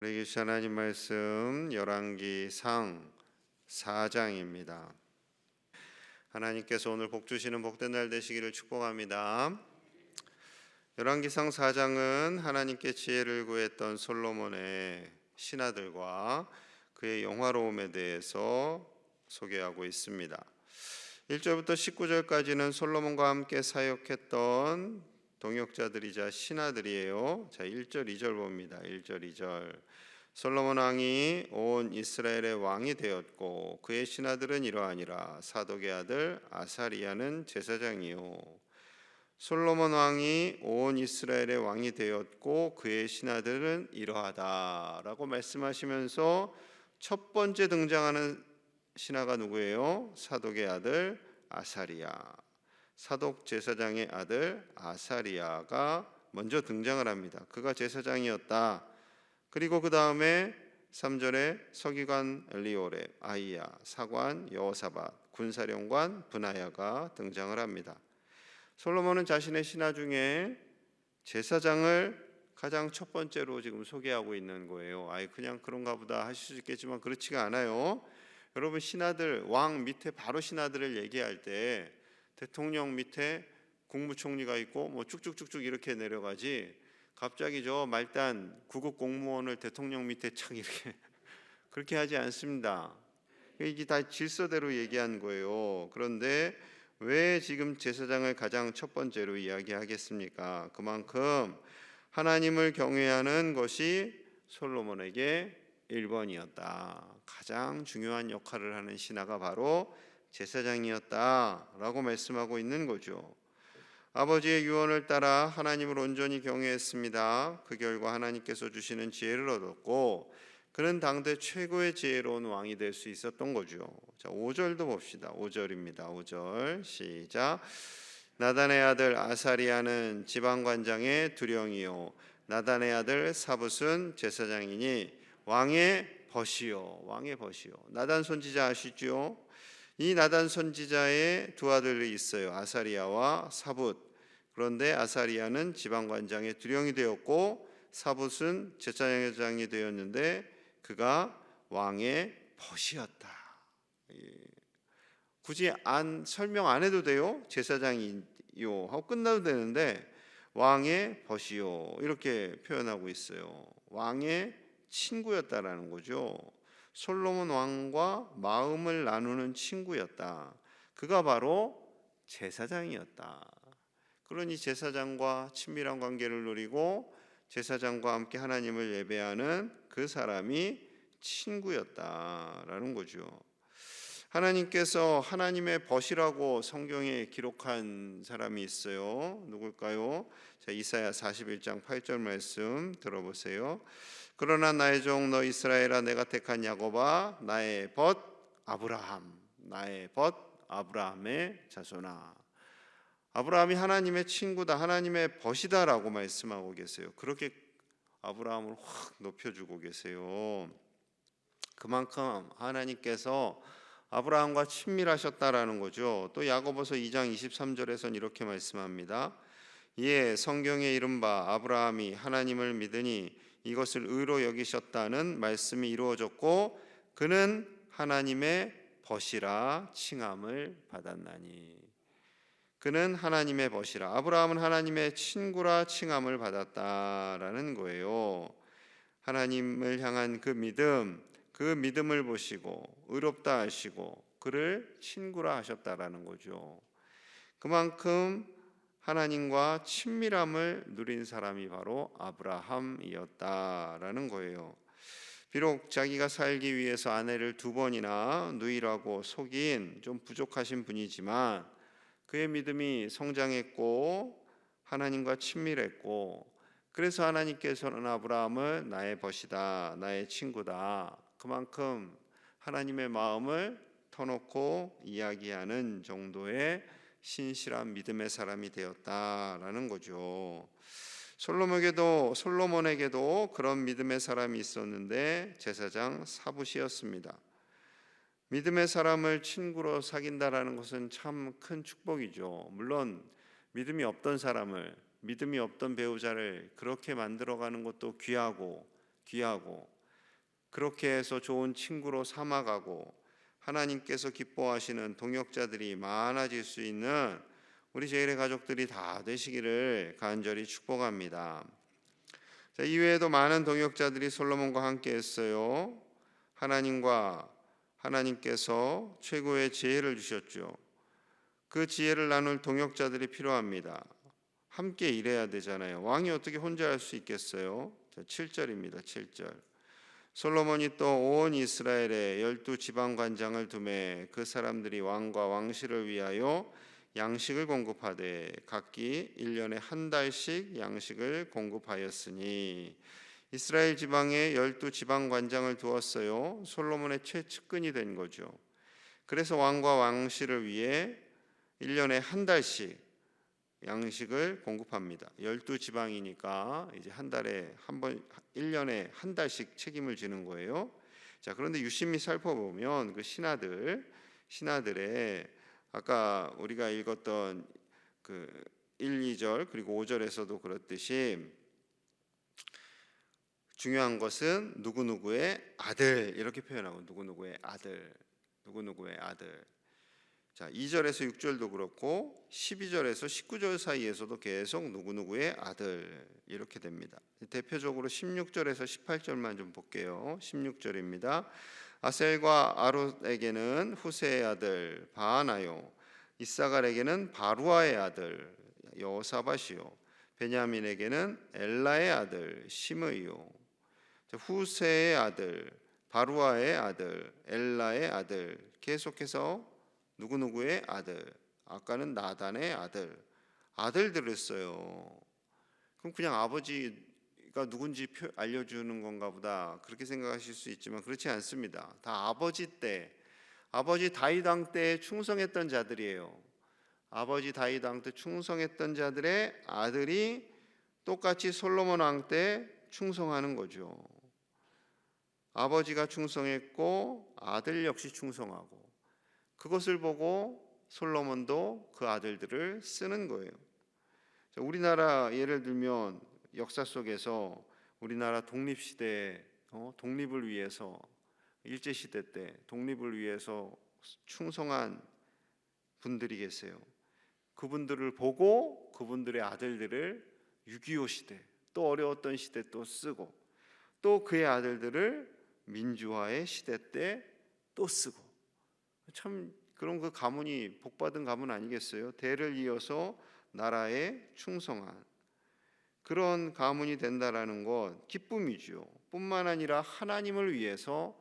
우리 주신 하나님 말씀 열왕기상 4장입니다. 하나님께서 오늘 복 주시는 복된 날 되시기를 축복합니다. 열왕기상 4장은 하나님께 지혜를 구했던 솔로몬의 신하들과 그의 영화로움에 대해서 소개하고 있습니다. 1절부터 19절까지는 솔로몬과 함께 사역했던 동역자들이자 신하들이에요. 자, 1절 2절 봅니다. 1절 2절. 솔로몬 왕이 온 이스라엘의 왕이 되었고 그의 신하들은 이러하니라. 사독의 아들 아사리야는 제사장이요. 솔로몬 왕이 온 이스라엘의 왕이 되었고 그의 신하들은 이러하다라고 말씀하시면서 첫 번째 등장하는 신하가 누구예요? 사독의 아들 아사리야. 사독 제사장의 아들 아사리야가 먼저 등장을 합니다. 그가 제사장이었다. 그리고 그 다음에 3절에 서기관 엘리오렙, 아이야, 사관 여호사밧, 군사령관 브나야가 등장을 합니다. 솔로몬은 자신의 신하 중에 제사장을 가장 첫 번째로 지금 소개하고 있는 거예요. 그냥 그런가 보다 하실 수 있겠지만 그렇지가 않아요. 여러분, 신하들, 왕 밑에 바로 신하들을 얘기할 때 대통령 밑에 국무총리가 있고 뭐 쭉쭉쭉쭉 이렇게 내려가지, 갑자기 저 말단 구급 공무원을 대통령 밑에 착 이렇게 그렇게 하지 않습니다. 이게 다 질서대로 얘기한 거예요. 그런데 왜 지금 제사장을 가장 첫 번째로 이야기하겠습니까? 그만큼 하나님을 경외하는 것이 솔로몬에게 1번이었다. 가장 중요한 역할을 하는 신하가 바로 제사장이었다라고 말씀하고 있는 거죠. 아버지의 유언을 따라 하나님을 온전히 경외했습니다. 그 결과 하나님께서 주시는 지혜를 얻었고 그는 당대 최고의 지혜로운 왕이 될 수 있었던 거죠. 자, 5절도 봅시다. 5절입니다. 5절 시작. 나단의 아들 아사리야는 지방관장의 두령이요 나단의 아들 사붓은 제사장이니 왕의 벗이요. 왕의 벗이요. 나단 선지자 아시죠? 이 나단 선지자의 두 아들이 있어요. 아사리야와 사붓. 그런데 아사리야는 지방관장의 두령이 되었고 사붓은 제사장이 되었는데 그가 왕의 벗이었다. 굳이 설명 안 해도 돼요. 제사장이요 하고 끝나도 되는데 왕의 벗이요 이렇게 표현하고 있어요. 왕의 친구였다라는 거죠. 솔로몬 왕과 마음을 나누는 친구였다. 그가 바로 제사장이었다. 그러니 제사장과 친밀한 관계를 누리고 제사장과 함께 하나님을 예배하는 그 사람이 친구였다라는 거죠. 하나님께서 하나님의 벗이라고 성경에 기록한 사람이 있어요. 누굴까요? 자, 이사야 41장 8절 말씀 들어보세요. 그러나 나의 종 너 이스라엘아 내가 택한 야곱아 나의 벗 아브라함 나의 벗 아브라함의 자손아. 아브라함이 하나님의 친구다, 하나님의 벗이다라고 말씀하고 계세요. 그렇게 아브라함을 확 높여주고 계세요. 그만큼 하나님께서 아브라함과 친밀하셨다라는 거죠. 또 야고보서 2장 23절에서는 이렇게 말씀합니다. 이에 성경에 이른바 아브라함이 하나님을 믿으니 이것을 의로 여기셨다는 말씀이 이루어졌고 그는 하나님의 벗이라 칭함을 받았나니. 그는 하나님의 벗이라, 아브라함은 하나님의 친구라 칭함을 받았다라는 거예요. 하나님을 향한 그 믿음을 보시고 의롭다 하시고 그를 친구라 하셨다라는 거죠. 그만큼 하나님과 친밀함을 누린 사람이 바로 아브라함이었다라는 거예요. 비록 자기가 살기 위해서 아내를 2번이나 누이라고 속인 좀 부족하신 분이지만 그의 믿음이 성장했고 하나님과 친밀했고 그래서 하나님께서는 아브라함을 나의 벗이다, 나의 친구다, 그만큼 하나님의 마음을 터놓고 이야기하는 정도의 신실한 믿음의 사람이 되었다라는 거죠. 솔로몬에게도 그런 믿음의 사람이 있었는데 제사장 사붓이었습니다. 믿음의 사람을 친구로 사귄다라는 것은 참 큰 축복이죠. 물론 믿음이 없던 사람을, 믿음이 없던 배우자를 그렇게 만들어가는 것도 귀하고 그렇게 해서 좋은 친구로 삼아가고 하나님께서 기뻐하시는 동역자들이 많아질 수 있는 우리 제일의 가족들이 다 되시기를 간절히 축복합니다. 자, 이외에도 많은 동역자들이 솔로몬과 함께 했어요. 하나님께서 최고의 지혜를 주셨죠. 그 지혜를 나눌 동역자들이 필요합니다. 함께 일해야 되잖아요. 왕이 어떻게 혼자 할 수 있겠어요? 자, 7절입니다. 7절. 솔로몬이 또 온 이스라엘에 12지방 관장을 두매 그 사람들이 왕과 왕실을 위하여 양식을 공급하되 각기 1년에 한 달씩 양식을 공급하였으니 이스라엘 지방에 12지방 관장을 두었어요. 솔로몬의 최측근이 된 거죠. 그래서 왕과 왕실을 위해 1년에 한 달씩 양식을 공급합니다. 12지방이니까 이제 한 달에 한 번, 1년에 한 달씩 책임을 지는 거예요. 자, 그런데 유심히 살펴보면 그 신하들의 아까 우리가 읽었던 그 1, 2절 그리고 5절에서도 그렇듯이 중요한 것은 누구누구의 아들 이렇게 표현하고 누구누구의 아들. 자, 2절에서 6절도 그렇고 12절에서 19절 사이에서도 계속 누구누구의 아들 이렇게 됩니다. 대표적으로 16절에서 18절만 좀 볼게요. 16절입니다. 아셀과 아롯에게는 후세의 아들 바하나요, 이사갈에게는 바루아의 아들 여호사밧이요, 베냐민에게는 엘라의 아들 시므이요. 후세의 아들, 바루아의 아들, 엘라의 아들, 계속해서 누구누구의 아들, 아까는 나단의 아들들을 써요. 그럼 그냥 아버지가 누군지 알려주는 건가 보다 그렇게 생각하실 수 있지만 그렇지 않습니다. 다 아버지 다윗 왕 때 충성했던 자들이에요. 아버지 다윗 왕 때 충성했던 자들의 아들이 똑같이 솔로몬 왕 때 충성하는 거죠. 아버지가 충성했고 아들 역시 충성하고, 그것을 보고 솔로몬도 그 아들들을 쓰는 거예요. 우리나라 예를 들면 역사 속에서 우리나라 독립시대에 독립을 위해서 일제시대 때 독립을 위해서 충성한 분들이 계세요. 그분들을 보고 그분들의 아들들을 6.25 시대 또 어려웠던 시대 또 쓰고, 또 그의 아들들을 민주화의 시대 때 또 쓰고, 참 그런 그 가문이 복받은 가문 아니겠어요? 대를 이어서 나라에 충성한 그런 가문이 된다라는 것 기쁨이죠. 뿐만 아니라 하나님을 위해서,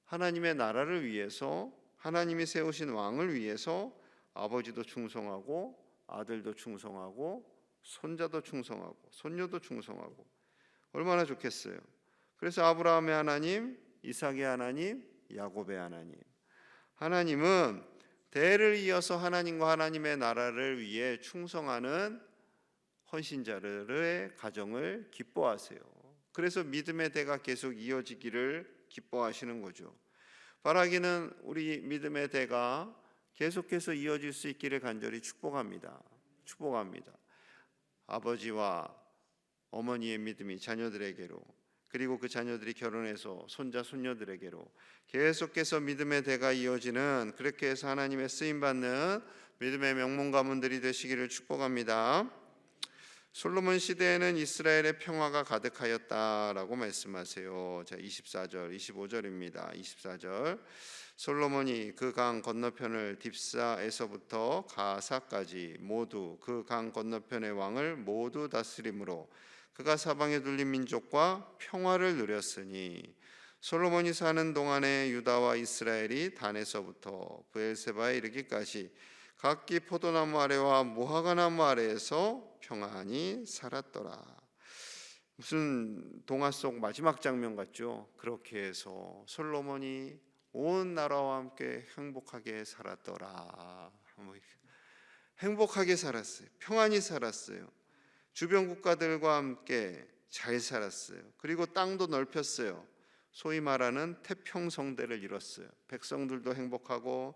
하나님의 나라를 위해서, 하나님이 세우신 왕을 위해서 아버지도 충성하고 아들도 충성하고 손자도 충성하고 손녀도 충성하고, 얼마나 좋겠어요. 그래서 아브라함의 하나님, 이삭의 하나님, 야곱의 하나님, 하나님은 대를 이어서 하나님과 하나님의 나라를 위해 충성하는 헌신자들의 가정을 기뻐하세요. 그래서 믿음의 대가 계속 이어지기를 기뻐하시는 거죠. 바라기는 우리 믿음의 대가 계속해서 이어질 수 있기를 간절히 축복합니다. 아버지와 어머니의 믿음이 자녀들에게로, 그리고 그 자녀들이 결혼해서 손자 손녀들에게로 계속해서 믿음의 대가 이어지는, 그렇게 해서 하나님의 쓰임받는 믿음의 명문 가문들이 되시기를 축복합니다. 솔로몬 시대에는 이스라엘의 평화가 가득하였다라고 말씀하세요. 자, 24절 25절입니다. 24절 솔로몬이 그 강 건너편을 딥사에서부터 가사까지 모두 그 강 건너편의 왕을 모두 다스림으로 그가 사방에 둘린 민족과 평화를 누렸으니, 솔로몬이 사는 동안에 유다와 이스라엘이 단에서부터 브엘세바에 이르기까지 각기 포도나무 아래와 무화과나무 아래에서 평안히 살았더라. 무슨 동화 속 마지막 장면 같죠? 그렇게 해서 솔로몬이 온 나라와 함께 행복하게 살았더라. 행복하게 살았어요. 평안히 살았어요. 주변 국가들과 함께 잘 살았어요. 그리고 땅도 넓혔어요. 소위 말하는 태평성대를 이뤘어요. 백성들도 행복하고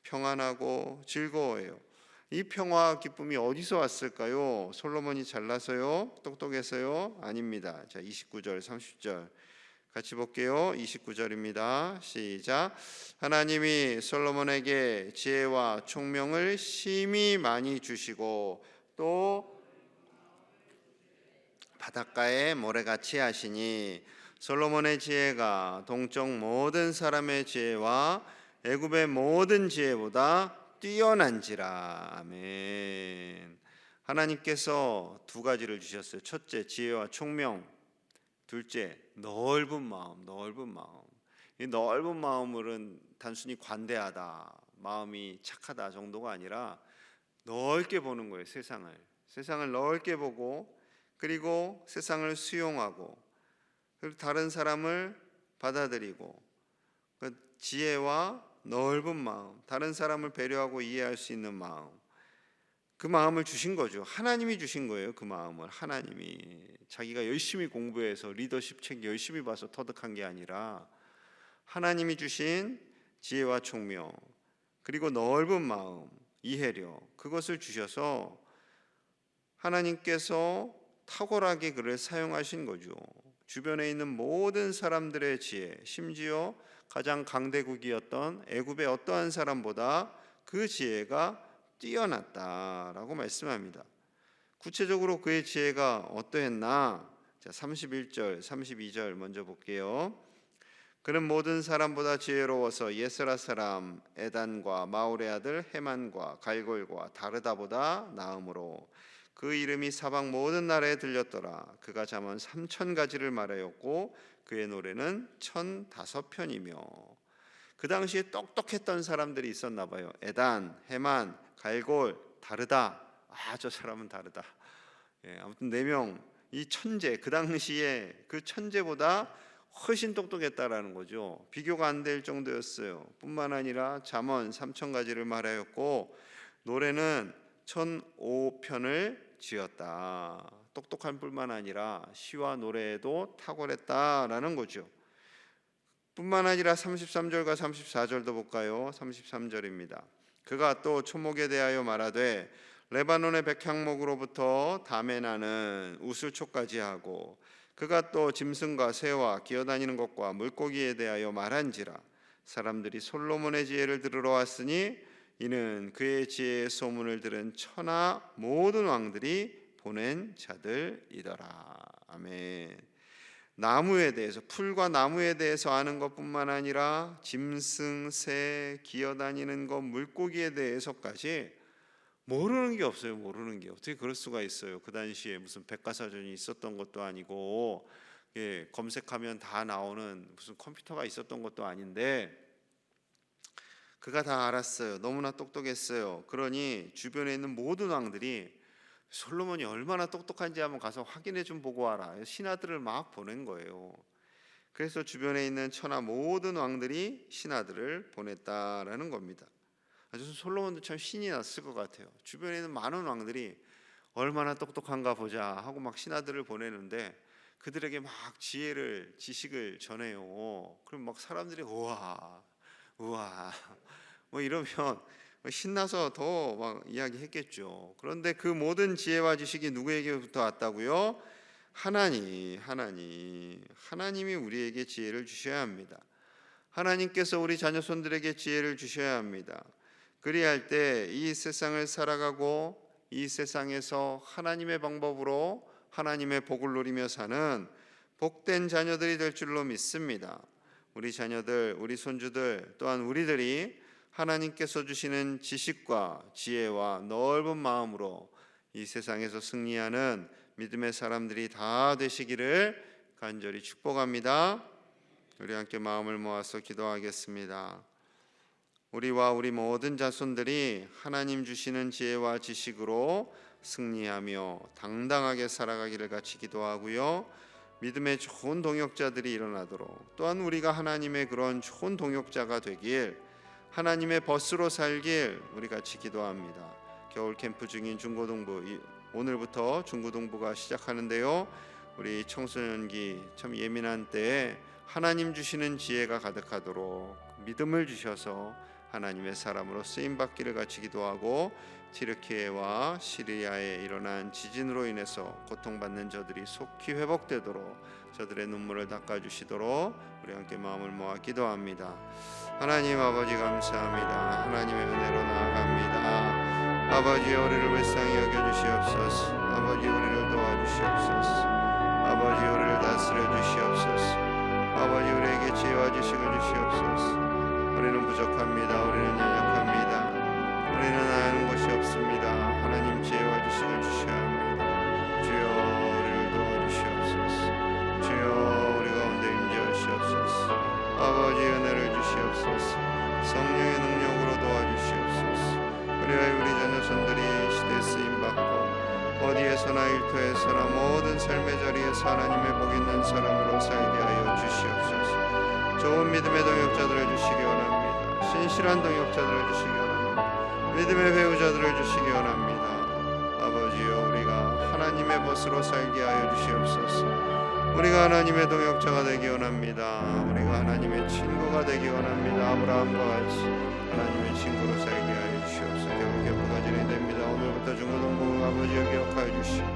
평안하고 즐거워해요. 이 평화와 기쁨이 어디서 왔을까요? 솔로몬이 잘나서요? 똑똑해서요? 아닙니다. 자, 29절 30절 같이 볼게요. 29절입니다. 시작. 하나님이 솔로몬에게 지혜와 총명을 심히 많이 주시고 또 바닷가에 모래같이 하시니 솔로몬의 지혜가 동쪽 모든 사람의 지혜와 애굽의 모든 지혜보다 뛰어난지라. 아멘. 하나님께서 두 가지를 주셨어요. 첫째, 지혜와 총명. 둘째, 넓은 마음, 넓은 마음. 이 넓은 마음은 단순히 관대하다, 마음이 착하다 정도가 아니라 넓게 보는 거예요. 세상을 넓게 보고, 그리고 세상을 수용하고, 그리고 다른 사람을 받아들이고, 그 지혜와 넓은 마음, 다른 사람을 배려하고 이해할 수 있는 마음, 그 마음을 주신 거죠. 하나님이 주신 거예요. 그 마음을 하나님이. 자기가 열심히 공부해서 리더십 책 열심히 봐서 터득한 게 아니라 하나님이 주신 지혜와 총명, 그리고 넓은 마음, 이해력, 그것을 주셔서 하나님께서 탁월하게 그를 사용하신 거죠. 주변에 있는 모든 사람들의 지혜, 심지어 가장 강대국이었던 애굽의 어떠한 사람보다 그 지혜가 뛰어났다라고 말씀합니다. 구체적으로 그의 지혜가 어떠했나? 자, 31절, 32절 먼저 볼게요. 그는 모든 사람보다 지혜로워서 예스라 사람 에단과 마울의 아들 헤만과 갈골과 다르다보다 나음으로 그 이름이 사방 모든 나라에 들렸더라. 그가 잠언 3,000가지를 말하였고 그의 노래는 1,005편이며. 그 당시에 똑똑했던 사람들이 있었나 봐요. 에단, 헤만, 갈골, 다르다. 저 사람은 다르다. 아무튼 4명, 이 천재, 그 당시에 그 천재보다 훨씬 똑똑했다라는 거죠. 비교가 안 될 정도였어요. 뿐만 아니라 잠언 3,000가지를 말하였고 노래는 1,005편을 지었다. 똑똑한 뿐만 아니라 시와 노래에도 탁월했다라는 거죠. 뿐만 아니라 33절과 34절도 볼까요? 33절입니다. 그가 또 초목에 대하여 말하되 레바논의 백향목으로부터 담에 나는 우슬초까지 하고 그가 또 짐승과 새와 기어다니는 것과 물고기에 대하여 말한지라. 사람들이 솔로몬의 지혜를 들으러 왔으니 이는 그의 지혜의 소문을 들은 천하 모든 왕들이 보낸 자들이더라. 아멘. 나무에 대해서, 풀과 나무에 대해서 아는 것뿐만 아니라 짐승, 새, 기어다니는 것, 물고기에 대해서까지 모르는 게 없어요. 모르는 게 어떻게 그럴 수가 있어요. 그 당시에 무슨 백과사전이 있었던 것도 아니고 검색하면 다 나오는 무슨 컴퓨터가 있었던 것도 아닌데 그가 다 알았어요. 너무나 똑똑했어요. 그러니 주변에 있는 모든 왕들이 솔로몬이 얼마나 똑똑한지 한번 가서 확인해 좀 보고 와라. 신하들을 막 보낸 거예요. 그래서 주변에 있는 천하 모든 왕들이 신하들을 보냈다라는 겁니다. 아주 솔로몬도 참 신이 났을 것 같아요. 주변에 있는 많은 왕들이 얼마나 똑똑한가 보자 하고 막 신하들을 보내는데 그들에게 막 지식을 전해요. 그럼 막 사람들이 우와 뭐 이러면 신나서 더 막 이야기했겠죠. 그런데 그 모든 지혜와 지식이 누구에게부터 왔다고요? 하나님이 우리에게 지혜를 주셔야 합니다. 하나님께서 우리 자녀손들에게 지혜를 주셔야 합니다. 그리할 때 이 세상을 살아가고 이 세상에서 하나님의 방법으로 하나님의 복을 누리며 사는 복된 자녀들이 될 줄로 믿습니다. 우리 자녀들, 우리 손주들, 또한 우리들이 하나님께서 주시는 지식과 지혜와 넓은 마음으로 이 세상에서 승리하는 믿음의 사람들이 다 되시기를 간절히 축복합니다. 우리 함께 마음을 모아서 기도하겠습니다. 우리와 우리 모든 자손들이 하나님 주시는 지혜와 지식으로 승리하며 당당하게 살아가기를 같이 기도하고요. 믿음의 좋은 동역자들이 일어나도록, 또한 우리가 하나님의 그런 좋은 동역자가 되길, 하나님의 벗으로 살길 우리 같이 기도합니다. 겨울 캠프 중인 중고등부, 오늘부터 중고등부가 시작하는데요. 우리 청소년기 참 예민한 때에 하나님 주시는 지혜가 가득하도록 믿음을 주셔서 하나님의 사람으로 쓰임 받기를 같이 기도하고, 튀르키예와 시리아에 일어난 지진으로 인해서 고통받는 저들이 속히 회복되도록 저들의 눈물을 닦아주시도록 우리 함께 마음을 모아 기도합니다. 하나님 아버지 감사합니다. 하나님의 은혜로 나아갑니다. 아버지 우리를 불쌍히 여겨주시옵소서. 아버지 우리를 도와주시옵소서. 아버지 우리를 다스려 주시옵소서. 아버지 우리에게 지혜와 지식을 주시옵소서. 우리는 부족합니다. 우리는 연약합니다. 우리는 아는 것이 없습니다. 하나님 지혜와 지식을 주셔야 합니다. 주여 우리를 도와주시옵소서. 주여 우리 가운데 임재하시옵소서. 아버지 은혜를 주시옵소서. 성령의 능력으로 도와주시옵소서. 그리하여 우리 자녀손들이 시대에 쓰임받고 어디에서나 일터에서나 모든 삶의 자리에서 하나님의 복 있는 사람으로 살게 하여 주시옵소서. 좋은 믿음의 동역자들을 주시기 원합니다. 신실한 동역자들을 주시기 원합니다. 믿음의 배우자들을 주시기 원합니다. 아버지여 우리가 하나님의 벗으로 살게 하여 주시옵소서. 우리가 하나님의 동역자가 되기 원합니다. 우리가 하나님의 친구가 되기 원합니다. 아브라함과 같이 하나님의 친구로 살게 하여 주시옵소서. 결국에 진행됩니다. 오늘부터 중고등부 아버지여 기억하여 주시고,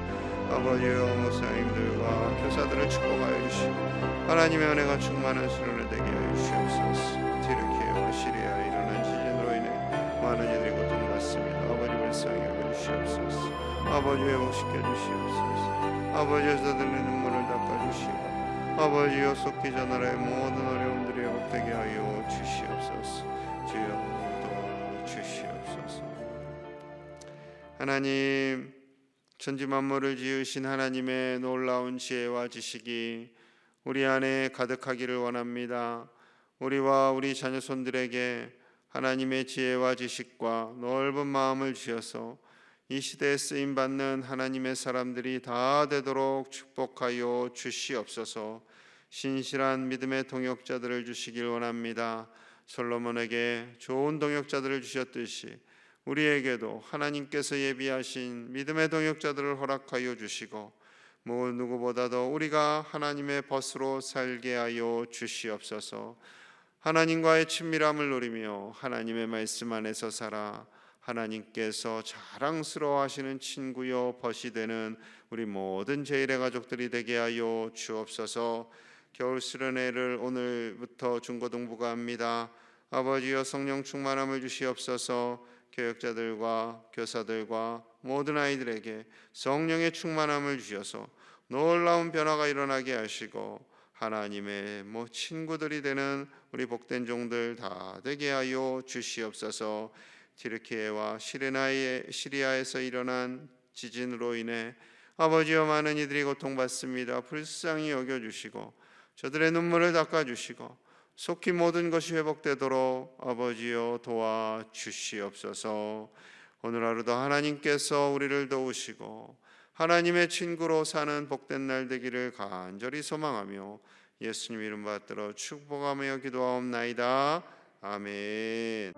아버지여 목사님들과 교사들을 축복하여 주시고, 하나님의 은혜가 충만한 수련회 되게 하여 주시옵소서. 튀르키예와 시리아에 일어난 지진으로 인해 많은 이들이 고통받습니다. 아버지 불쌍히 여겨 주시옵소서. 아버지 회복시켜 주시옵소서. 아버지여 저들의 눈물을 닦아주시고, 아버지여 속히 저 나라의 모든 어려움들이 회복되게 하여 주시옵소서. 주여 도와주시옵소서. 하나님, 천지 만물을 지으신 하나님의 놀라운 지혜와 지식이 우리 안에 가득하기를 원합니다. 우리와 우리 자녀손들에게 하나님의 지혜와 지식과 넓은 마음을 주셔서 이 시대에 쓰임받는 하나님의 사람들이 다 되도록 축복하여 주시옵소서. 신실한 믿음의 동역자들을 주시길 원합니다. 솔로몬에게 좋은 동역자들을 주셨듯이 우리에게도 하나님께서 예비하신 믿음의 동역자들을 허락하여 주시고, 누구보다도 우리가 하나님의 벗으로 살게 하여 주시옵소서. 하나님과의 친밀함을 누리며 하나님의 말씀 안에서 살아 하나님께서 자랑스러워하시는 친구요 벗이 되는 우리 모든 제1의 가족들이 되게 하여 주옵소서. 겨울 수련회를 오늘부터 중고등부가 합니다. 아버지여 성령 충만함을 주시옵소서. 교역자들과 교사들과 모든 아이들에게 성령의 충만함을 주셔서 놀라운 변화가 일어나게 하시고, 하나님의 친구들이 되는 우리 복된 종들 다 되게 하여 주시옵소서. 튀르키예와 시리아에서 일어난 지진으로 인해 아버지여 많은 이들이 고통받습니다. 불쌍히 여겨주시고 저들의 눈물을 닦아주시고 속히 모든 것이 회복되도록 아버지여 도와주시옵소서. 오늘 하루도 하나님께서 우리를 도우시고 하나님의 친구로 사는 복된 날 되기를 간절히 소망하며 예수님 이름 받들어 축복하며 기도하옵나이다. 아멘.